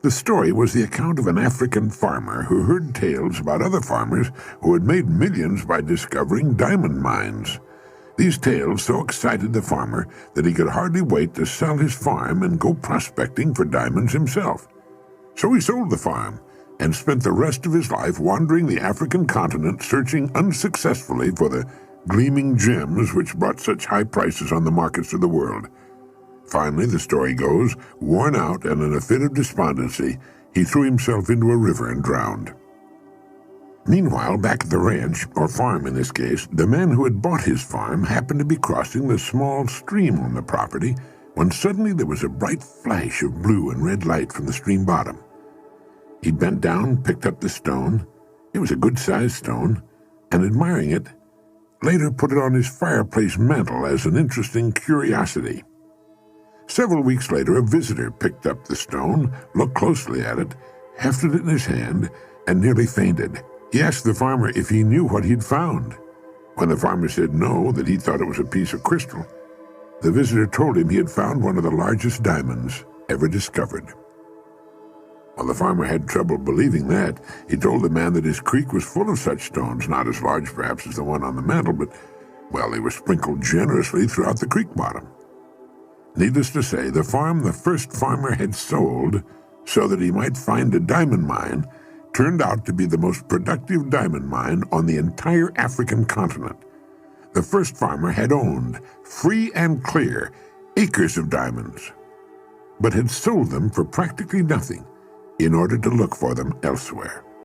The story was the account of an African farmer who heard tales about other farmers who had made millions by discovering diamond mines. These tales so excited the farmer that he could hardly wait to sell his farm and go prospecting for diamonds himself. So he sold the farm and spent the rest of his life wandering the African continent, searching unsuccessfully for the gleaming gems which brought such high prices on the markets of the world. Finally, the story goes, worn out and in a fit of despondency, he threw himself into a river and drowned. Meanwhile, back at the ranch, or farm in this case, the man who had bought his farm happened to be crossing the small stream on the property when suddenly there was a bright flash of blue and red light from the stream bottom. He bent down, picked up the stone. It was a good-sized stone, and admiring it, later put it on his fireplace mantel as an interesting curiosity. Several weeks later, a visitor picked up the stone, looked closely at it, hefted it in his hand, and nearly fainted. He asked the farmer if he knew what he'd found. When the farmer said no, that he thought it was a piece of crystal, the visitor told him he had found one of the largest diamonds ever discovered. Well, the farmer had trouble believing that. He told the man that his creek was full of such stones, not as large perhaps as the one on the mantel, but, well, they were sprinkled generously throughout the creek bottom. Needless to say, the farm the first farmer had sold so that he might find a diamond mine turned out to be the most productive diamond mine on the entire African continent. The first farmer had owned, free and clear, acres of diamonds, but had sold them for practically nothing in order to look for them elsewhere.